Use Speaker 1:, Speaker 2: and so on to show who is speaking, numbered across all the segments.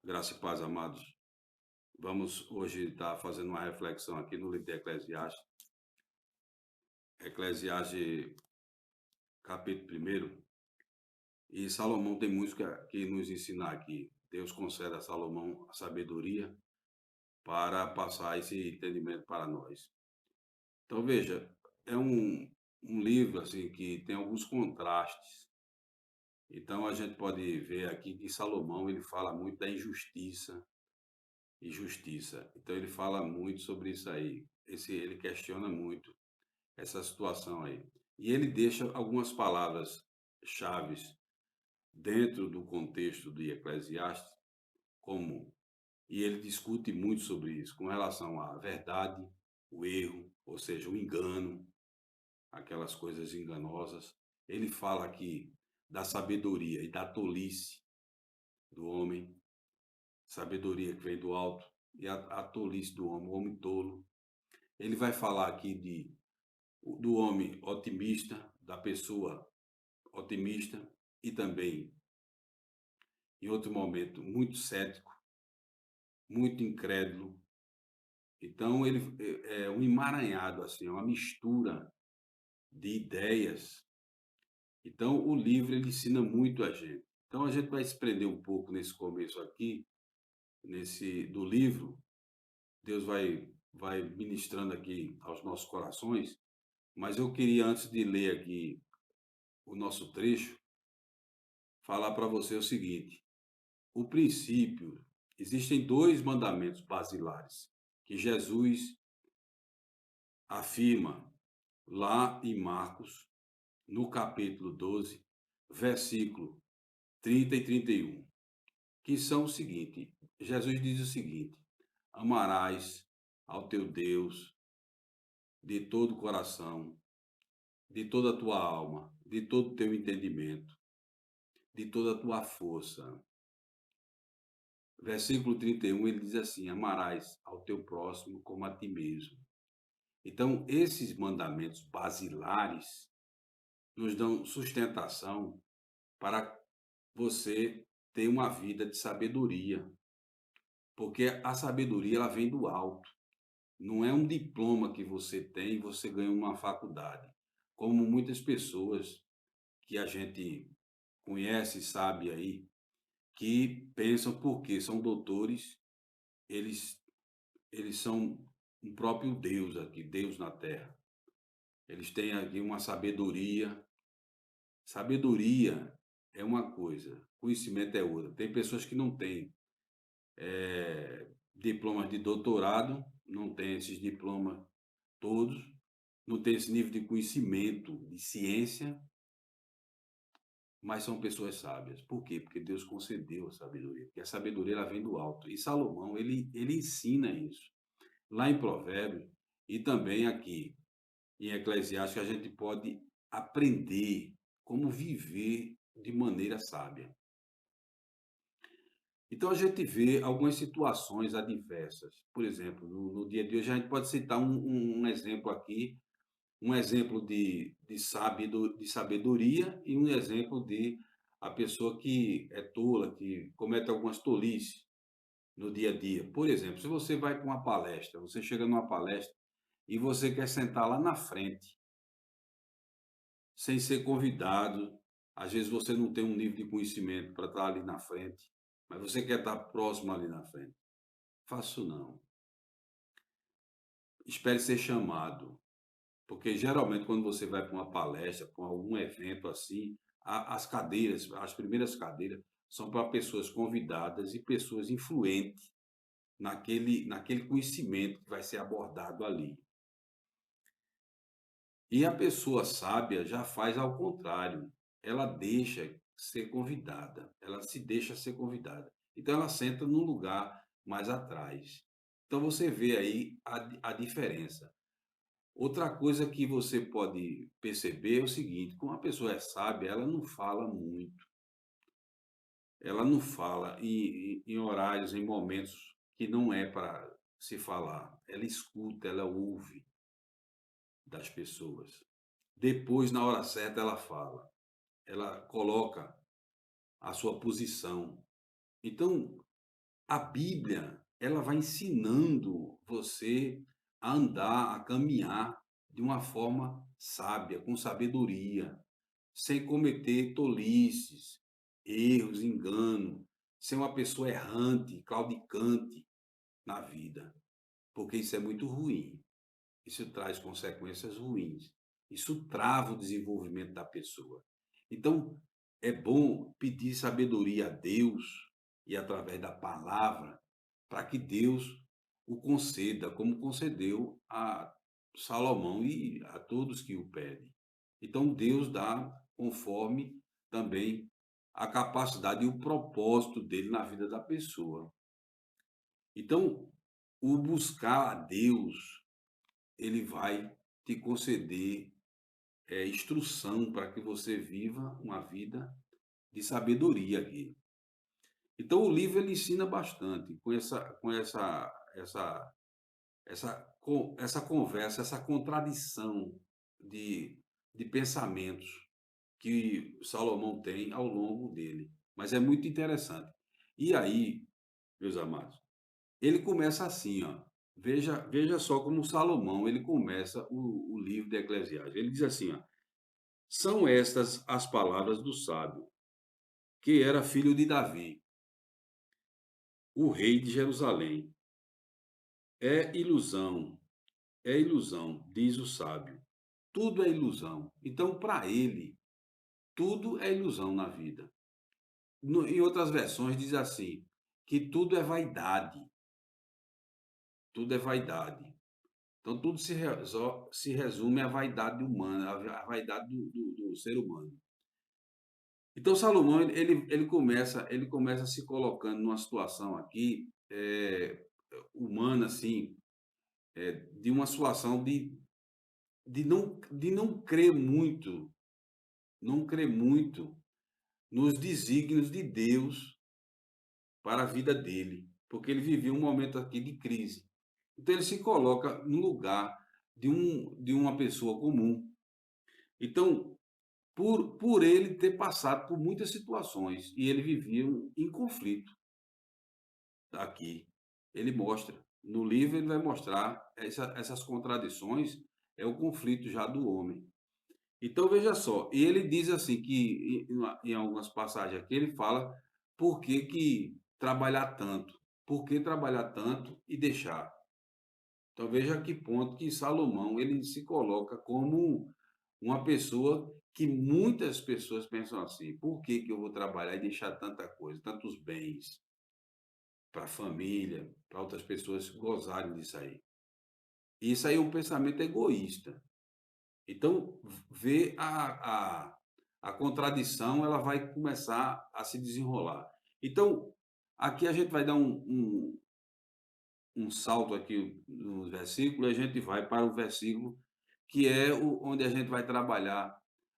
Speaker 1: Graça e paz, amados. Vamos hoje estar fazendo uma reflexão aqui no livro de Eclesiastes. Eclesiastes, capítulo 1. E Salomão tem muito que nos ensinar aqui. Deus concede a Salomão a sabedoria para passar esse entendimento para nós. Então, veja, é um livro assim que tem alguns contrastes. Então, a gente pode ver aqui que Salomão ele fala muito da injustiça e justiça. Então, ele fala muito sobre isso aí. Ele questiona muito essa situação aí. E ele deixa algumas palavras chaves dentro do contexto de Eclesiastes como e ele discute muito sobre isso com relação à verdade, o erro, ou seja, o engano, aquelas coisas enganosas. Ele fala aqui da sabedoria e da tolice do homem, sabedoria que vem do alto e a tolice do homem, o homem tolo. Ele vai falar aqui do homem otimista, da pessoa otimista e também, em outro momento, muito cético, muito incrédulo. Então, ele é um emaranhado, assim, é uma mistura de ideias. Então, o livro ele ensina muito a gente. Então, a gente vai se prender um pouco nesse começo aqui, nesse do livro. Deus vai ministrando aqui aos nossos corações. Mas eu queria, antes de ler aqui o nosso trecho, falar para você o seguinte: o princípio, existem dois mandamentos basilares que Jesus afirma lá em Marcos, no capítulo 12, versículo 30 e 31, que são o seguinte: Jesus diz o seguinte: amarás ao teu Deus de todo o coração, de toda a tua alma, de todo o teu entendimento, de toda a tua força. Versículo 31, ele diz assim: amarás ao teu próximo como a ti mesmo. Então, esses mandamentos basilares nos dão sustentação para você ter uma vida de sabedoria, porque a sabedoria ela vem do alto. Não é um diploma que você tem e você ganha uma faculdade, como muitas pessoas que a gente conhece e sabe aí, que pensam porque são doutores, eles eles são um próprio Deus aqui, Deus na terra. Eles têm aqui uma sabedoria. Sabedoria é uma coisa, conhecimento é outra. Tem pessoas que não têm diplomas de doutorado, não têm esses diplomas todos, não têm esse nível de conhecimento, de ciência, mas são pessoas sábias. Por quê? Porque Deus concedeu a sabedoria. Porque a sabedoria ela vem do alto. E Salomão, ele ensina isso. Lá em Provérbios e também aqui em Eclesiastes, a gente pode aprender como viver de maneira sábia. Então, a gente vê algumas situações adversas. Por exemplo, no dia de hoje, a gente pode citar um exemplo aqui, um exemplo de sabedoria e um exemplo de a pessoa que é tola, que comete algumas tolices no dia a dia. Por exemplo, se você vai para uma palestra, você chega numa palestra e você quer sentar lá na frente, sem ser convidado. Às vezes você não tem um nível de conhecimento para estar ali na frente, mas você quer estar próximo ali na frente. Faço não. Espere ser chamado, porque geralmente quando você vai para uma palestra, para algum evento assim, as cadeiras, as primeiras cadeiras são para pessoas convidadas e pessoas influentes naquele conhecimento que vai ser abordado ali. E a pessoa sábia já faz ao contrário. Ela deixa ser convidada, ela se deixa ser convidada. Então ela senta num lugar mais atrás. Então você vê aí a diferença. Outra coisa que você pode perceber é o seguinte: quando uma pessoa é sábia, ela não fala muito. Ela não fala em horários, em momentos que não é para se falar. Ela escuta, ela ouve das pessoas. Depois, na hora certa, ela fala, ela coloca a sua posição. Então, a Bíblia, ela vai ensinando você a andar, a caminhar de uma forma sábia, com sabedoria, sem cometer tolices, erros, engano, ser uma pessoa errante, claudicante na vida, porque isso é muito ruim. Isso traz consequências ruins. Isso trava o desenvolvimento da pessoa. Então, é bom pedir sabedoria a Deus e através da palavra, para que Deus o conceda, como concedeu a Salomão e a todos que o pedem. Então, Deus dá conforme também a capacidade e o propósito dele na vida da pessoa. Então, o buscar a Deus, ele vai te conceder instrução para que você viva uma vida de sabedoria aqui. Então o livro ele ensina bastante essa conversa, essa contradição de, de pensamentos que Salomão tem ao longo dele. Mas é muito interessante. E aí, meus amados, ele começa assim, ó. Veja só como Salomão ele começa o livro de Eclesiastes. Ele diz assim, ó, são estas as palavras do sábio, que era filho de Davi, o rei de Jerusalém. É ilusão, diz o sábio. Tudo é ilusão. Então, para ele, tudo é ilusão na vida. Em outras versões, diz assim, que tudo é vaidade. Tudo é vaidade. Então, tudo se resume à vaidade humana, à vaidade do ser humano. Então, Salomão, ele começa se colocando numa situação aqui, humana, assim, de uma situação de não crer muito, não crer muito nos desígnios de Deus para a vida dele, porque ele vivia um momento aqui de crise. Então, ele se coloca no lugar de uma pessoa comum. Então, por ele ter passado por muitas situações e ele vivia em conflito aqui. Ele mostra. No livro ele vai mostrar essas contradições, é o conflito já do homem. Então veja só, e ele diz assim que em algumas passagens aqui ele fala por que trabalhar tanto, por que trabalhar tanto e deixar. Então veja que ponto que Salomão ele se coloca como uma pessoa que muitas pessoas pensam assim: por que eu vou trabalhar e deixar tanta coisa, tantos bens para a família, para outras pessoas gozarem disso aí? Isso aí é um pensamento egoísta. Então, ver a contradição, ela vai começar a se desenrolar. Então, aqui a gente vai dar um salto aqui no versículo, e a gente vai para o versículo que é onde a gente vai trabalhar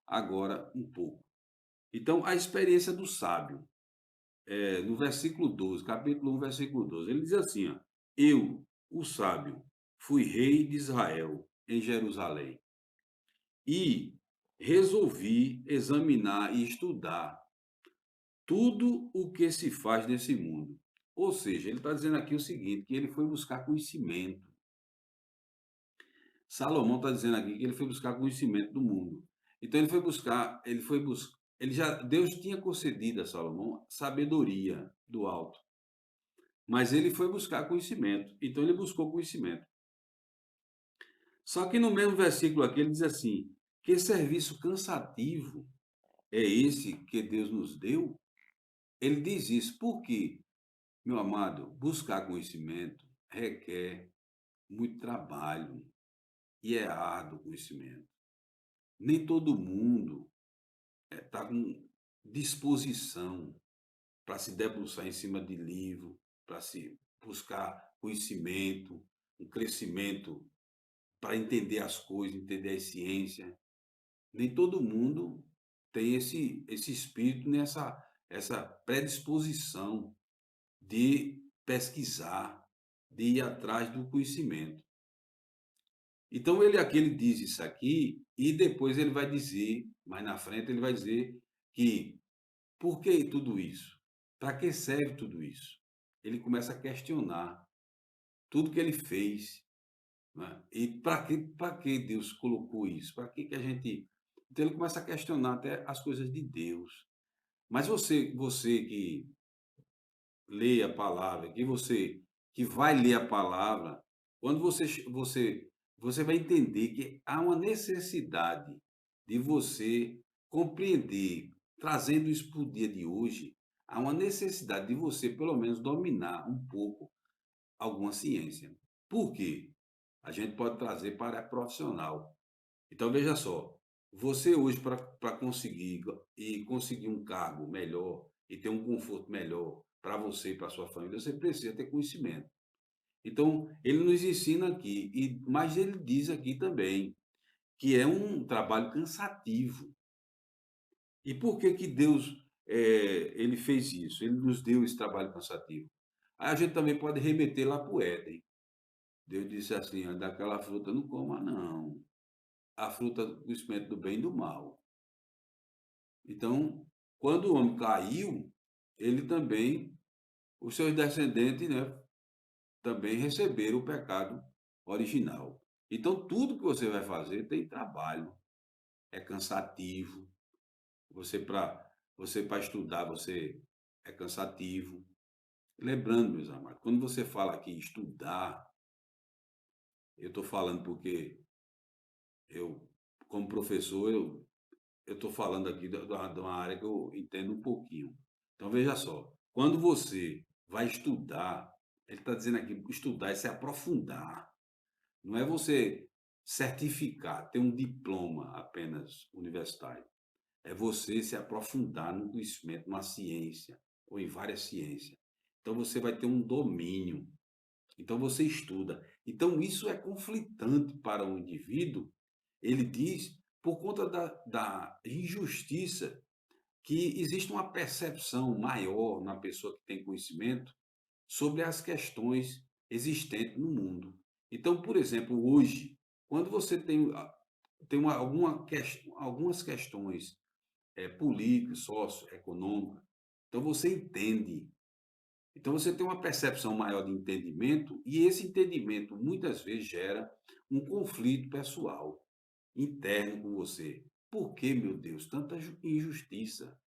Speaker 1: agora um pouco. Então, a experiência do sábio, no versículo 12, capítulo 1, versículo 12, ele diz assim, ó, eu, o sábio, fui rei de Israel em Jerusalém e resolvi examinar e estudar tudo o que se faz nesse mundo. Ou seja, ele está dizendo aqui o seguinte, que ele foi buscar conhecimento. Salomão está dizendo aqui que ele foi buscar conhecimento do mundo. Então ele já, Deus tinha concedido a Salomão sabedoria do alto, mas ele foi buscar conhecimento. Então ele buscou conhecimento. Só que no mesmo versículo aqui ele diz assim: que serviço cansativo é esse que Deus nos deu? Ele diz isso porque, meu amado, buscar conhecimento requer muito trabalho e é árduo o conhecimento. Nem todo mundo está com disposição para se debruçar em cima de livro, para se buscar conhecimento, um crescimento para entender as coisas, entender a ciência. Nem todo mundo tem esse espírito, essa predisposição de pesquisar, de ir atrás do conhecimento. Então ele aqui ele diz isso aqui e depois ele vai dizer, mais na frente ele vai dizer que por que tudo isso? Para que serve tudo isso? ele começa a questionar tudo que ele fez, né? E para que Deus colocou isso? Para que a gente. Então ele começa a questionar até as coisas de Deus. Mas você que lê a palavra, que vai ler a palavra, quando você vai entender que há uma necessidade de você compreender, trazendo isso para o dia de hoje, há uma necessidade de você pelo menos dominar um pouco alguma ciência. Por quê? A gente pode trazer para a profissional. Então veja só, você hoje para conseguir um cargo melhor e ter um conforto melhor para você e para sua família, você precisa ter conhecimento. Então, ele nos ensina aqui, mas ele diz aqui também que é um trabalho cansativo. E por que que Deus ele fez isso? Ele nos deu esse trabalho cansativo. Aí a gente também pode remeter lá para o Éden. Deus disse assim: "Ó, daquela fruta não coma, não. A fruta do conhecimento do bem e do mal." Então, quando o homem caiu, ele também, os seus descendentes, né, também receberam o pecado original. Então, tudo que você vai fazer tem trabalho, é cansativo. Você para estudar, você é cansativo. Lembrando, meus amados, quando você fala aqui estudar, eu estou falando porque eu, como professor, eu estou falando aqui de uma área que eu entendo um pouquinho. Então, veja só, quando você vai estudar, ele está dizendo aqui, estudar é se aprofundar. Não é você certificar, ter um diploma apenas universitário. É você se aprofundar no conhecimento, numa ciência, ou em várias ciências. Então, você vai ter um domínio. Então, você estuda. Então, isso é conflitante para o indivíduo, ele diz, por conta da injustiça, que existe uma percepção maior na pessoa que tem conhecimento sobre as questões existentes no mundo. Então, por exemplo, hoje, quando você tem algumas questões políticas, socioeconômicas, então você entende. Então você tem uma percepção maior de entendimento e esse entendimento muitas vezes gera um conflito pessoal interno com você. Por que, meu Deus, tanta injustiça?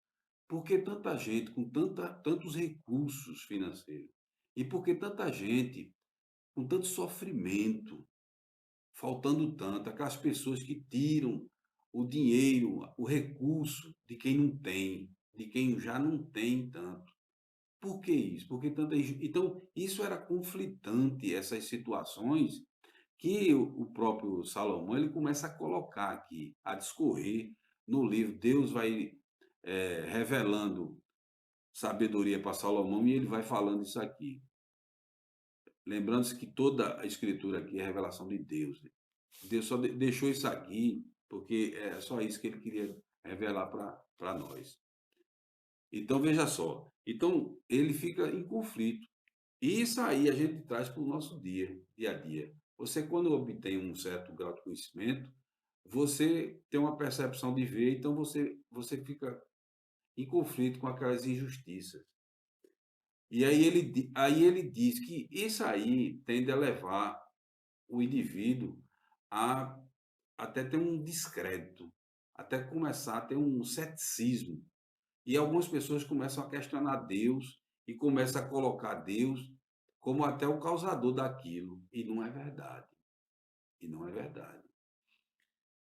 Speaker 1: Por que tanta gente com tantos recursos financeiros? E por que tanta gente com tanto sofrimento, faltando tanto? Aquelas pessoas que tiram o dinheiro, o recurso de quem não tem, de quem já não tem tanto. Por que isso? Porque tanta Então, isso era conflitante, essas situações que o próprio Salomão ele começa a colocar aqui, a discorrer no livro. Deus vai revelando sabedoria para Salomão e ele vai falando isso aqui. Lembrando-se que toda a escritura aqui é revelação de Deus. Deus só deixou isso aqui porque é só isso que ele queria revelar para nós. Então, veja só. Então, ele fica em conflito. E isso aí a gente traz para o nosso dia a dia. Você, quando obtém um certo grau de conhecimento, você tem uma percepção de ver, então você fica em conflito com aquelas injustiças. E aí ele diz que isso aí tende a levar o indivíduo a até ter um descrédito, até começar a ter um ceticismo. E algumas pessoas começam a questionar Deus e começam a colocar Deus como até o causador daquilo. E não é verdade. E não é verdade.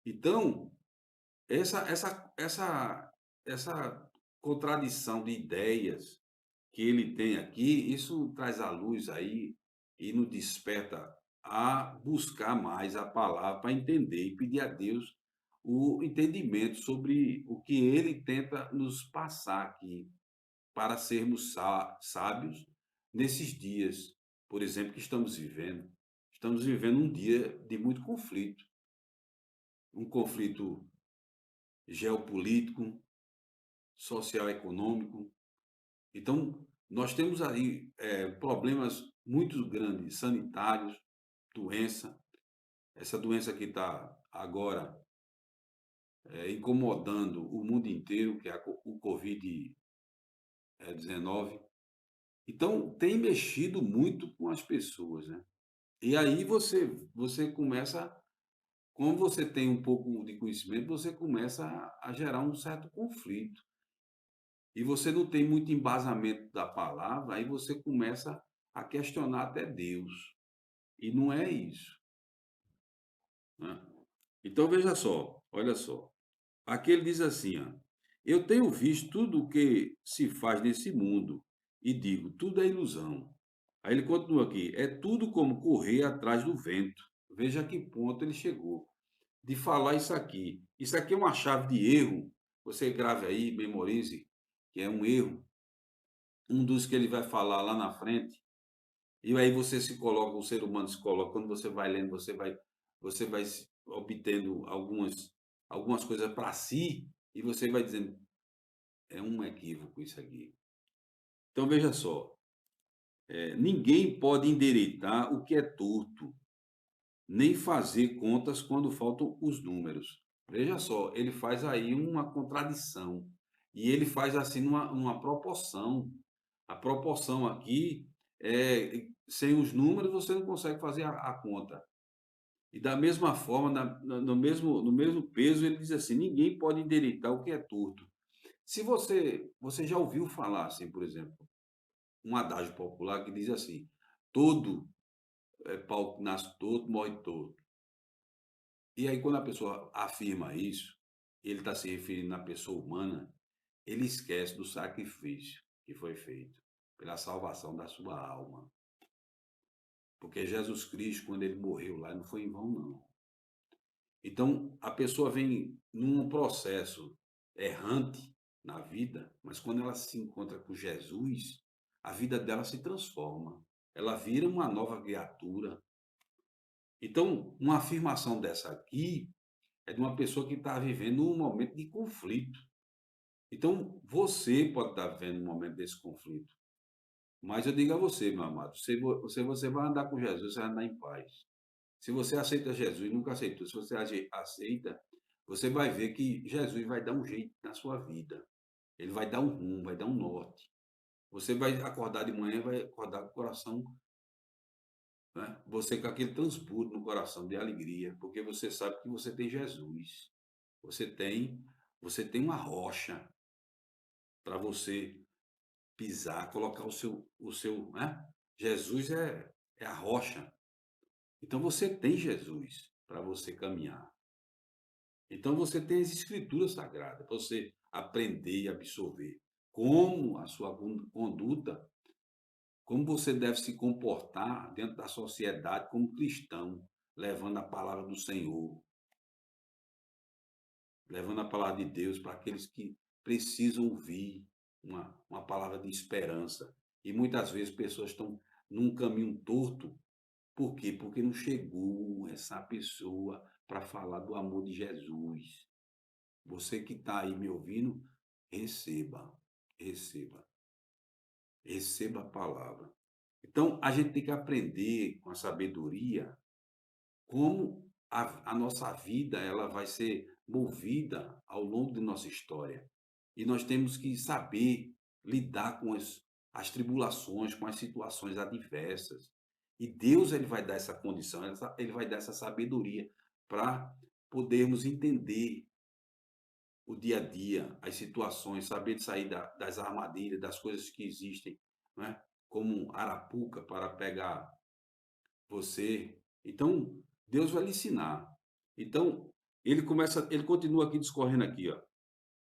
Speaker 1: Então, essa contradição de ideias que ele tem aqui, isso traz à luz aí e nos desperta a buscar mais a palavra para entender e pedir a Deus o entendimento sobre o que ele tenta nos passar aqui para sermos sábios nesses dias, por exemplo, que estamos vivendo. Estamos vivendo um dia de muito conflito, um conflito geopolítico, social, econômico. Então, nós temos aí problemas muito grandes, sanitários, doença. Essa doença que está agora incomodando o mundo inteiro, que é o Covid-19. Então, tem mexido muito com as pessoas, né. E aí você começa, como você tem um pouco de conhecimento, você começa a gerar um certo conflito. E você não tem muito embasamento da palavra, aí você começa a questionar até Deus. E não é isso, né. Então veja só, olha só, aqui ele diz assim, ó: "Eu tenho visto tudo o que se faz nesse mundo e digo: tudo é ilusão". Aí ele continua aqui: "É tudo como correr atrás do vento". Veja a que ponto ele chegou, de falar isso aqui. Isso aqui é uma chave de erro, você grave aí, memorize, que é um erro, um dos que ele vai falar lá na frente. E aí você se coloca, o ser humano se coloca, quando você vai lendo, você vai obtendo algumas coisas para si, e você vai dizendo: "É um equívoco isso aqui". Então veja só, ninguém pode endireitar o que é torto, nem fazer contas quando faltam os números. Veja só, ele faz aí uma contradição, e ele faz assim numa proporção. A proporção aqui sem os números você não consegue fazer a conta. E da mesma forma, no mesmo peso, ele diz assim: "Ninguém pode endireitar o que é torto". Se você já ouviu falar assim, por exemplo, um adágio popular que diz assim: "Todo, pau que nasce torto, morre torto". E aí quando a pessoa afirma isso, ele está se referindo à pessoa humana, ele esquece do sacrifício que foi feito pela salvação da sua alma. Porque Jesus Cristo, quando ele morreu lá, não foi em vão, não. Então, a pessoa vem num processo errante na vida, mas quando ela se encontra com Jesus, a vida dela se transforma. Ela vira uma nova criatura. Então, uma afirmação dessa aqui é de uma pessoa que está vivendo um momento de conflito. Então, você pode estar vivendo um momento desse conflito. Mas eu digo a você, meu amado, se você vai andar com Jesus, você vai andar em paz. Se você aceita Jesus, nunca aceitou, se você aceita, você vai ver que Jesus vai dar um jeito na sua vida. Ele vai dar um rumo, vai dar um norte. Você vai acordar de manhã, vai acordar com o coração, né? Você com aquele transbordo no coração de alegria, porque você sabe que você tem Jesus. Você tem, você tem uma rocha para você pisar, colocar né? Jesus é a rocha. Então você tem Jesus para você caminhar. Então você tem as escrituras sagradas para você aprender e absorver como a sua conduta, como você deve se comportar dentro da sociedade como cristão, levando a palavra do Senhor, levando a palavra de Deus para aqueles que precisam ouvir uma palavra de esperança. E muitas vezes pessoas estão num caminho torto. Por quê? Porque não chegou essa pessoa para falar do amor de Jesus. Você que está aí me ouvindo, receba, receba, receba a palavra. Então, a gente tem que aprender com a sabedoria como a nossa vida ela vai ser movida ao longo de nossa história. E nós temos que saber lidar com as tribulações, com as situações adversas. E Deus ele vai dar essa condição, ele vai dar essa sabedoria para podermos entender o dia a dia, as situações, saber de sair das armadilhas, das coisas que existem, né? Como arapuca para pegar você. Então, Deus vai lhe ensinar. Então, ele continua aqui discorrendo aqui, ó.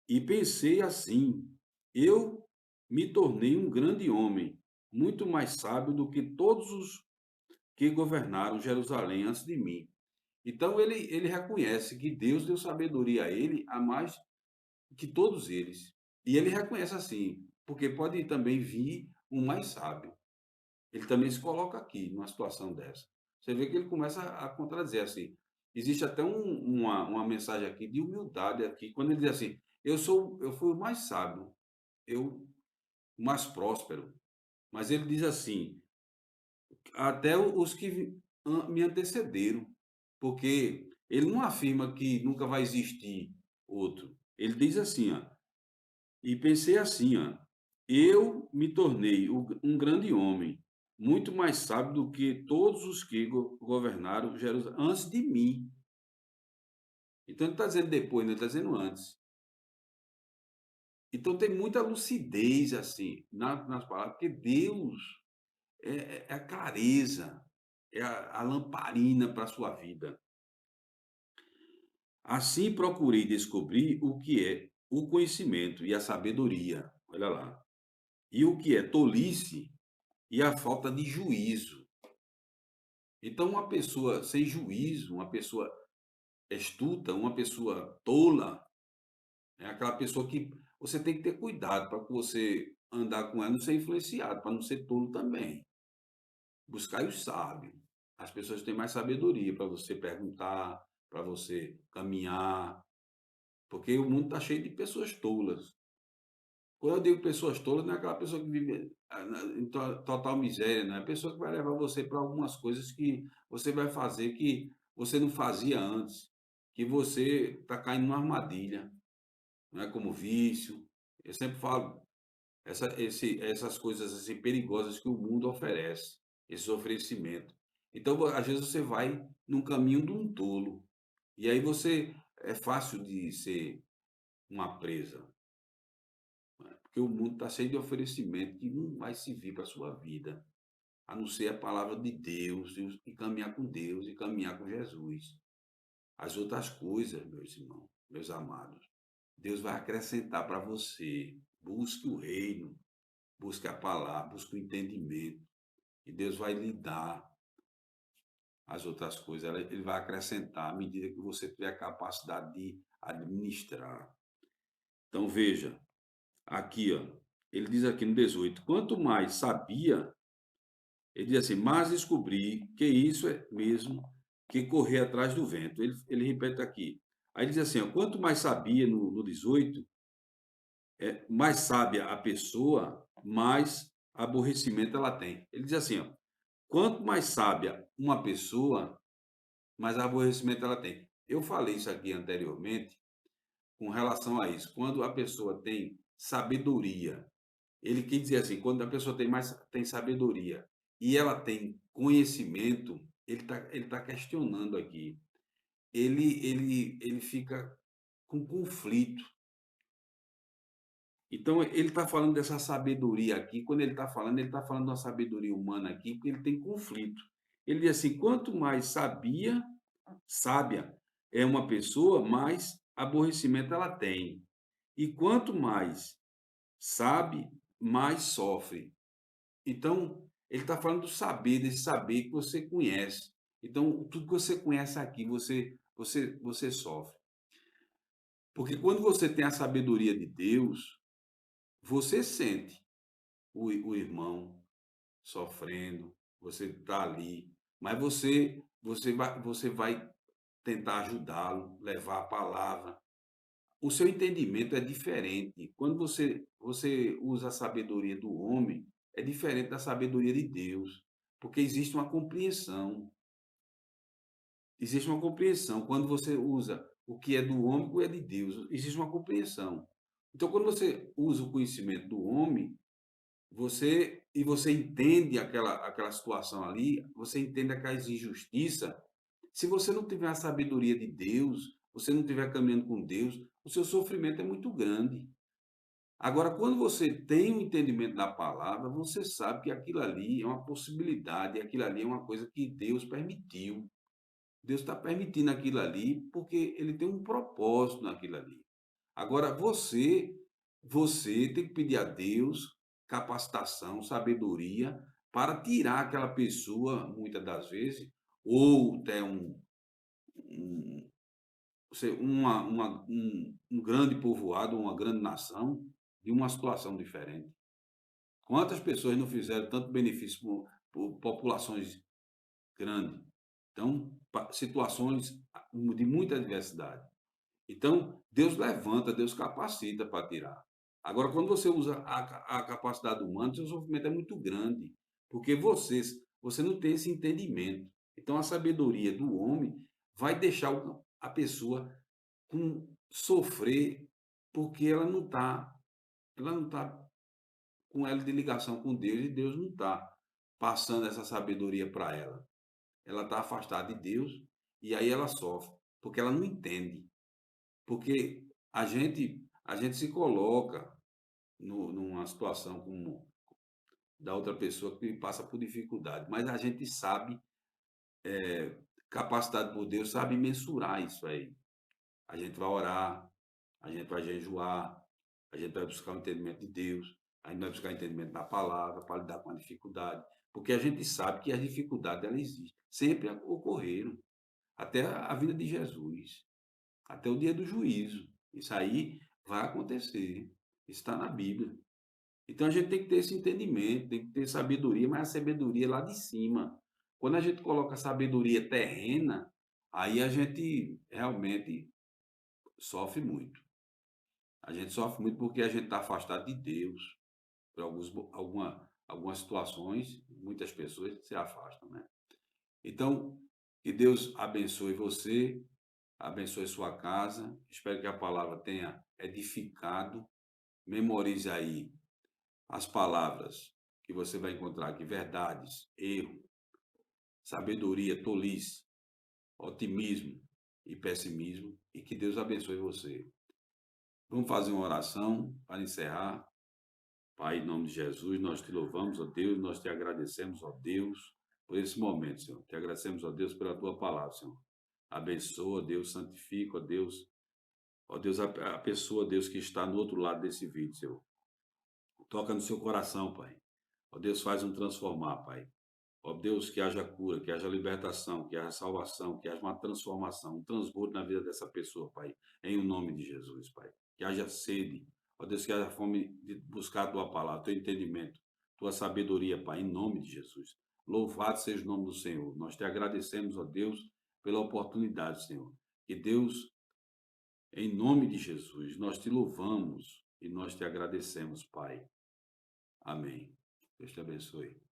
Speaker 1: E pensei assim: eu me tornei um grande homem, muito mais sábio do que todos os que governaram Jerusalém antes de mim. Então, ele reconhece que Deus deu sabedoria a ele a mais que todos eles. E ele reconhece assim, porque pode também vir um mais sábio. Ele também se coloca aqui, numa situação dessa. Você vê que ele começa a contradizer assim. Existe até uma mensagem aqui de humildade aqui, quando ele diz assim: eu fui o mais sábio, eu o mais próspero. Mas ele diz assim: até os que me antecederam, porque ele não afirma que nunca vai existir outro. Ele diz assim, ó, e pensei assim, ó. Eu me tornei um grande homem, muito mais sábio do que todos os que governaram Jerusalém antes de mim. Então ele está dizendo depois, não está dizendo antes. Então tem muita lucidez assim nas palavras, porque Deus é a clareza, é a lamparina para a sua vida. Assim procurei descobrir o que é o conhecimento e a sabedoria, olha lá, e o que é tolice e a falta de juízo. Então, uma pessoa sem juízo, uma pessoa estuta, uma pessoa tola, é aquela pessoa que você tem que ter cuidado para que você andar com ela não ser influenciado, para não ser tolo também. Buscar os sábios. As pessoas têm mais sabedoria para você perguntar, para você caminhar, porque o mundo está cheio de pessoas tolas. Quando eu digo pessoas tolas, não é aquela pessoa que vive em total miséria, não é a pessoa que vai levar você para algumas coisas que você vai fazer que você não fazia antes, que você está caindo numa armadilha, não é como vício. Eu sempre falo, essas coisas assim perigosas que o mundo oferece, esse oferecimento. Então, às vezes você vai num caminho de um tolo, e aí você é fácil de ser uma presa. Porque o mundo está cheio de oferecimento que não vai servir para a sua vida, a não ser a palavra de Deus e caminhar com Deus e caminhar com Jesus. As outras coisas, meus irmãos, meus amados, Deus vai acrescentar para você. Busque o reino, busque a palavra, busque o entendimento. E Deus vai lhe dar as outras coisas. Ele vai acrescentar à medida que você tiver a capacidade de administrar. Então veja, aqui, ó, ele diz aqui no 18: quanto mais sabia, ele diz assim, mas descobri que isso é mesmo que correr atrás do vento. Ele repete aqui. Aí ele diz assim, ó, quanto mais sabia no 18, mais sábia a pessoa, mais aborrecimento ela tem. Ele diz assim, ó, quanto mais sábia uma pessoa, mais aborrecimento ela tem. Eu falei isso aqui anteriormente com relação a isso. Quando a pessoa tem sabedoria, ele quis dizer assim, quando a pessoa tem sabedoria e ela tem conhecimento, ele tá questionando aqui. Ele fica com conflito. Então, ele está falando dessa sabedoria aqui, quando ele está falando de uma sabedoria humana aqui, porque ele tem conflito. Ele diz assim, quanto mais sábia é uma pessoa, mais aborrecimento ela tem. E quanto mais sabe, mais sofre. Então, ele está falando do saber, desse saber que você conhece. Então, tudo que você conhece aqui, você sofre. Porque quando você tem a sabedoria de Deus, você sente o irmão sofrendo, você está ali, mas você vai tentar ajudá-lo, levar a palavra. O seu entendimento é diferente. Quando você usa a sabedoria do homem, é diferente da sabedoria de Deus, porque existe uma compreensão. Existe uma compreensão. Quando você usa o que é do homem, o que é de Deus, existe uma compreensão. Então, quando você usa o conhecimento do homem, você entende aquela situação ali, você entende aquelas injustiças. Se você não tiver a sabedoria de Deus, você não estiver caminhando com Deus, o seu sofrimento é muito grande. Agora, quando você tem o entendimento da palavra, você sabe que aquilo ali é uma possibilidade, aquilo ali é uma coisa que Deus permitiu. Deus está permitindo aquilo ali porque ele tem um propósito naquilo ali. Agora, você tem que pedir a Deus capacitação, sabedoria para tirar aquela pessoa, muitas das vezes, ou até um, um grande povoado, uma grande nação, de uma situação diferente. Quantas pessoas não fizeram tanto benefício por populações grandes? Então, situações de muita diversidade. Então, Deus levanta, Deus capacita para tirar. Agora, quando você usa a capacidade humana, seu sofrimento é muito grande, porque você não tem esse entendimento. Então, a sabedoria do homem vai deixar a pessoa com sofrer, porque ela não está com ela de ligação com Deus e Deus não está passando essa sabedoria para ela. Ela está afastada de Deus e aí ela sofre, porque ela não entende. Porque a gente se coloca numa situação como da outra pessoa que passa por dificuldade, mas a gente sabe, capacitado por Deus, sabe mensurar isso aí. A gente vai orar, a gente vai jejuar, a gente vai buscar o entendimento de Deus, a gente vai buscar o entendimento da palavra para lidar com a dificuldade, porque a gente sabe que as dificuldades elas existem, sempre ocorreram, até a vida de Jesus, até o dia do juízo. Isso aí vai acontecer, isso está na Bíblia. Então a gente tem que ter esse entendimento, tem que ter sabedoria, mas a sabedoria é lá de cima. Quando a gente coloca a sabedoria terrena, aí a gente realmente sofre muito. A gente sofre muito porque a gente está afastado de Deus. Por algumas situações, muitas pessoas se afastam, né? Então, que Deus abençoe você, abençoe sua casa. Espero que a palavra tenha edificado. Memorize aí as palavras que você vai encontrar aqui: verdades, erro, sabedoria, tolice, otimismo e pessimismo. E que Deus abençoe você. Vamos fazer uma oração para encerrar. Pai, em nome de Jesus, nós te louvamos, ó Deus, nós te agradecemos, ó Deus, por esse momento, Senhor. Te agradecemos, ó Deus, pela tua palavra, Senhor. Abençoa, Deus, santifica, ó Deus, a pessoa, Deus, que está no outro lado desse vídeo, Senhor. Toca no seu coração, Pai. Ó Deus, faz um transformar, Pai. Ó Deus, que haja cura, que haja libertação, que haja salvação, que haja uma transformação, um transbordo na vida dessa pessoa, Pai. Em o nome de Jesus, Pai. Que haja sede. Ó Deus, que haja fome de buscar a tua palavra, teu entendimento, tua sabedoria, Pai, em nome de Jesus. Louvado seja o nome do Senhor. Nós te agradecemos, ó Deus, pela oportunidade, Senhor. Que Deus, em nome de Jesus, nós te louvamos e nós te agradecemos, Pai. Amém. Deus te abençoe.